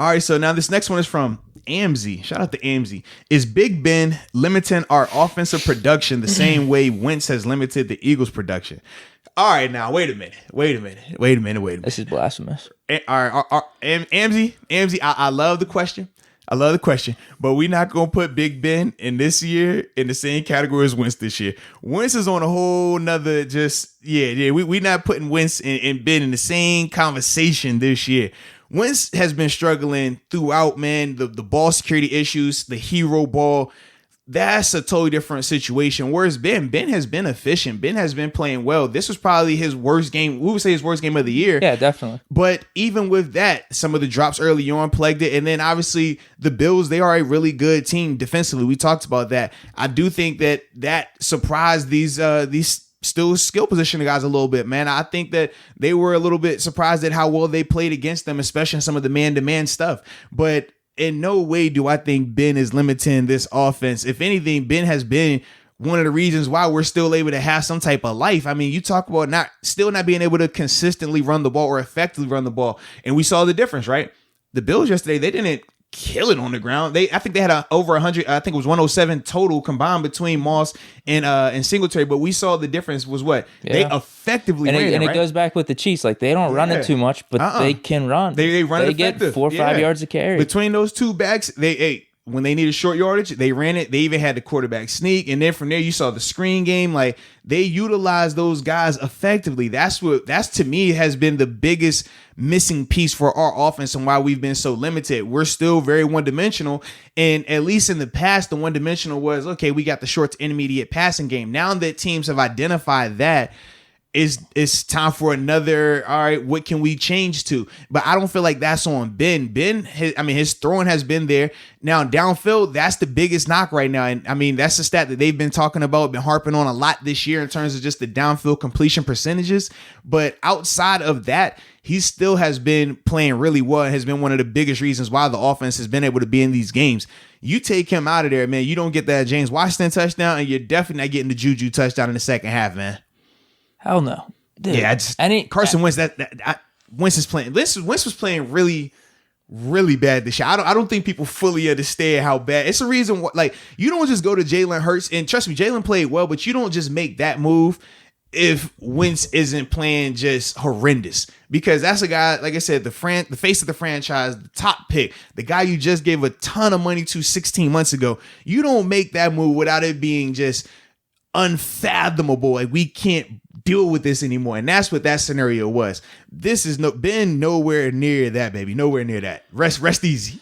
All right, so now this next one is from Amzy. Shout out to Amzy. Is Big Ben limiting our offensive production the same way Wentz has limited the Eagles' production? All right, now wait a minute. This is blasphemous. All right, Amzy, I love the question. But we're not going to put Big Ben in this year in the same category as Wentz this year. Wentz is on a whole nother we're not putting Wentz and Ben in the same conversation this year. Wentz has been struggling throughout, man. The ball security issues, the hero ball, that's a totally different situation. Whereas Ben has been efficient. Ben has been playing well. This was probably his worst game. We would say his worst game of the year. Yeah, definitely. But even with that, some of the drops early on plagued it. And then obviously the Bills, they are a really good team defensively. We talked about that. I do think that surprised these still skill position guys a little bit, man. I think that they were a little bit surprised at how well they played against them, especially in some of the man-to-man stuff. But in no way do I think Ben is limiting this offense. If anything, Ben has been one of the reasons why we're still able to have some type of life. I mean, you talk about not being able to consistently run the ball or effectively run the ball. And we saw the difference, right? The Bills yesterday, they didn't kill it on the ground. I think they had over 100. I think it was 107 total combined between Moss and Singletary. But we saw the difference was what they effectively ran. And it goes back with the Chiefs. Like they don't run it too much, but they can run. They run. They get 4 or 5 yards of carry between those two backs. When they needed short yardage, they ran it. They even had the quarterback sneak. And then from there, you saw the screen game. Like they utilized those guys effectively. That's to me has been the biggest missing piece for our offense and why we've been so limited. We're still very one-dimensional. And at least in the past, the one-dimensional was, okay, we got the short to intermediate passing game. Now that teams have identified that, it's time for another, all right, what can we change to? But I don't feel like that's on Ben. His throwing has been there. Now, downfield, that's the biggest knock right now. And I mean, that's the stat that they've been talking about, been harping on a lot this year in terms of just the downfield completion percentages. But outside of that, he still has been playing really well and has been one of the biggest reasons why the offense has been able to be in these games. You take him out of there, man, you don't get that James Washington touchdown, and you're definitely not getting the Juju touchdown in the second half, man. Hell no. Dude. Yeah, Carson Wentz. Wentz is playing. Wentz was playing really, really bad this year. I don't think people fully understand how bad. It's a reason. Like you don't just go to Jalen Hurts, and trust me, Jalen played well, but you don't just make that move if Wentz isn't playing just horrendous. Because that's a guy, like I said, the face of the franchise, the top pick, the guy you just gave a ton of money to 16 months ago. You don't make that move without it being just unfathomable. Like we can't deal with this anymore. And that's what that scenario was. This is been nowhere near that, baby. Nowhere near that. Rest easy.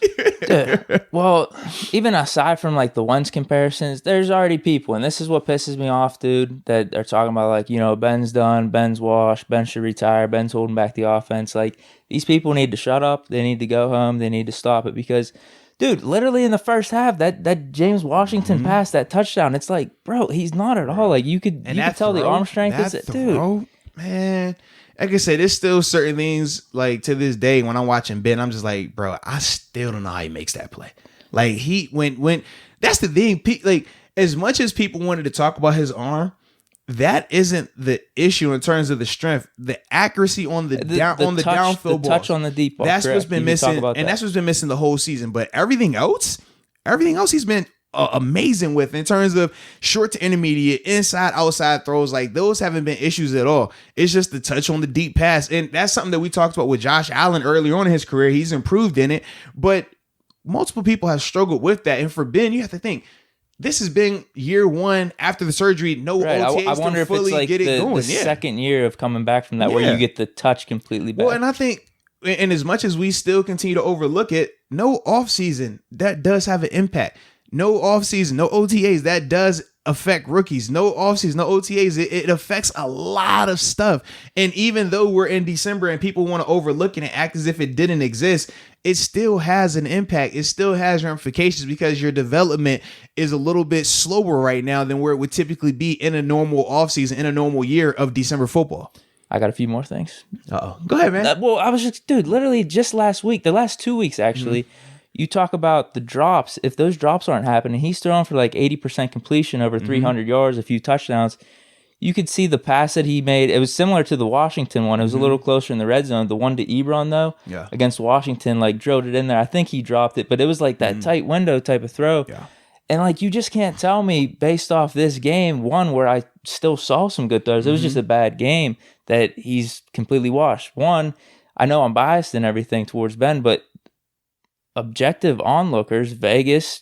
Well, even aside from like the Wentz comparisons, there's already people, and this is what pisses me off, dude, that are talking about like, Ben's done, Ben's washed, Ben should retire, Ben's holding back the offense. Like these people need to shut up. They need to go home. They need to stop it because dude, literally in the first half, that James Washington pass, that touchdown, it's like, bro, he's not at all. Like you could tell the arm strength is it, dude. Man, like I said, there's still certain things like to this day when I'm watching Ben, I'm just like, bro, I still don't know how he makes that play. Like he when that's the thing. Like as much as people wanted to talk about his arm, that isn't the issue in terms of the strength. The accuracy on the downfield ball, touch on the deep ball. That's what's been missing, and that's what's been missing the whole season. But everything else he's been amazing with in terms of short to intermediate, inside, outside throws. Like those haven't been issues at all. It's just the touch on the deep pass, and that's something that we talked about with Josh Allen earlier on in his career. He's improved in it, but multiple people have struggled with that. And for Ben, you have to think, this has been year one after the surgery. No OTAs I wonder if it's like the second year of coming back from that where you get the touch completely back. Well, and I think, and as much as we still continue to overlook it, no offseason, that does have an impact. No offseason, no OTAs, that does affect rookies. No offseason, no OTAs, it affects a lot of stuff. And even though we're in December and people want to overlook it and act as if it didn't exist, it still has an impact. It still has ramifications because your development is a little bit slower right now than where it would typically be in a normal offseason, in a normal year of December football. I got a few more things. Uh-oh. Go ahead, man. Well, I was just, dude, literally just last week, the last 2 weeks actually, you talk about the drops. If those drops aren't happening, he's throwing for like 80% completion over 300 yards, a few touchdowns. you could see the pass that he made. It was similar to the Washington one. It was a little closer in the red zone. The one to Ebron, though, against Washington, like, drilled it in there. I think he dropped it, but it was like that tight window type of throw. Yeah. And, like, you just can't tell me based off this game, one, where I still saw some good throws. It was just a bad game, that he's completely washed. One, I know I'm biased and everything towards Ben, but objective onlookers, Vegas,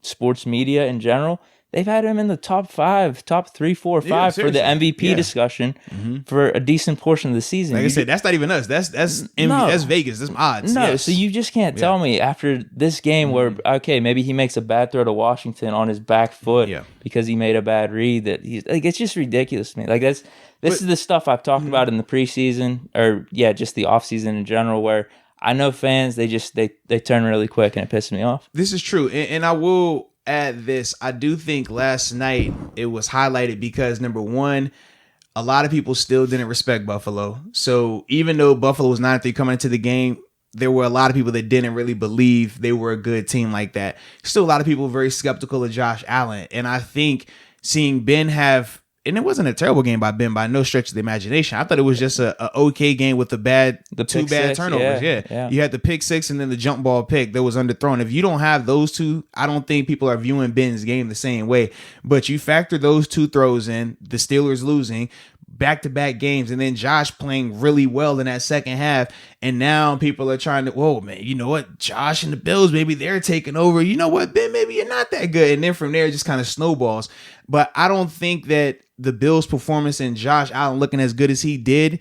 sports media in general, they've had him in the top 5, top 3, 4, 5 for the MVP discussion for a decent portion of the season. Like I said, that's not even us. That's Vegas. That's odds. No, so you just can't tell me after this game where, okay, maybe he makes a bad throw to Washington on his back foot because he made a bad read, that he's like, it's just ridiculous to me. Like, this is the stuff I've talked about in the preseason, or just the offseason in general, where I know fans, they turn really quick and it pisses me off. This is true. And I will add this. I do think last night it was highlighted because, number one, a lot of people still didn't respect Buffalo. So even though Buffalo was 9-3 coming into the game, there were a lot of people that didn't really believe they were a good team like that. Still a lot of people very skeptical of Josh Allen. And I think seeing Ben have, and it wasn't a terrible game by Ben by no stretch of the imagination. I thought it was just a okay game with two bad turnovers. Yeah. You had the pick six and then the jump ball pick that was underthrown. If you don't have those two, I don't think people are viewing Ben's game the same way. But you factor those two throws in, the Steelers losing back-to-back games, and then Josh playing really well in that second half. And now people are trying to, whoa, man, you know what? Josh and the Bills, maybe they're taking over. You know what, Ben, maybe you're not that good. And then from there, it just kind of snowballs. But I don't think that the Bills' performance and Josh Allen looking as good as he did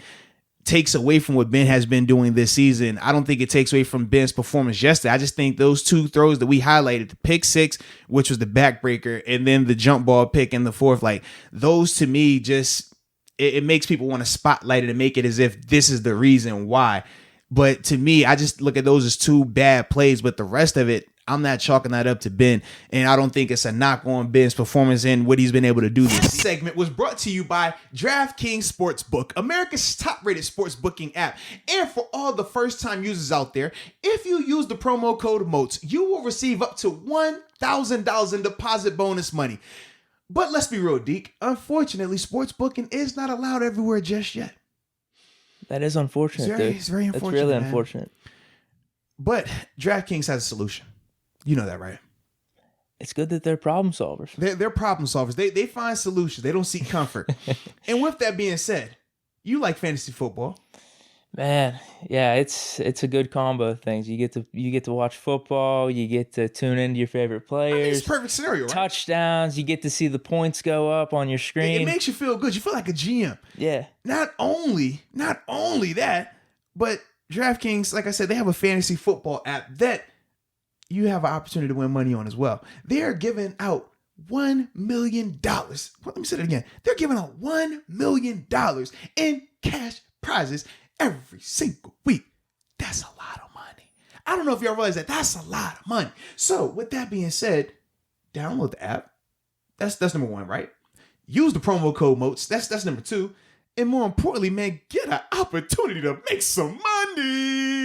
takes away from what Ben has been doing this season. I don't think it takes away from Ben's performance yesterday. I just think those two throws that we highlighted, the pick six, which was the backbreaker, and then the jump ball pick in the fourth, like those to me just, it makes people want to spotlight it and make it as if this is the reason why. But to me, I just look at those as two bad plays, but the rest of it, I'm not chalking that up to Ben, and I don't think it's a knock on Ben's performance and what he's been able to do. This segment was brought to you by DRAFTKINGS Sportsbook, America's top-rated sports booking app. And for all the first-time users out there, if you use the promo code Moats, you will receive up to $1,000 in deposit bonus money. But let's be real, Deke. Unfortunately, sports booking is not allowed everywhere just yet. That is unfortunate, dude. It's very unfortunate. That's really man. unfortunate. But DraftKings has a solution. You know that, right? It's good that they're problem solvers. They're problem solvers. They find solutions. They don't seek comfort. And with that being said, you like fantasy football. Man, yeah, it's a good combo of things. You get to watch football. You get to tune into your favorite players. I mean, it's a perfect scenario, right? Touchdowns. You get to see the points go up on your screen. It makes you feel good. You feel like a GM. Yeah. Not only that, but DraftKings, like I said, they have a fantasy football app that you have an opportunity to win money on as well. They're giving out $1 million. Let me say that again. They're giving out $1 million in cash prizes every single week. That's a lot of money. I don't know if y'all realize that. That's a lot of money. So with that being said, download the app. That's number one, right? Use the promo code Moats. That's number two. And more importantly, man, get an opportunity to make some money.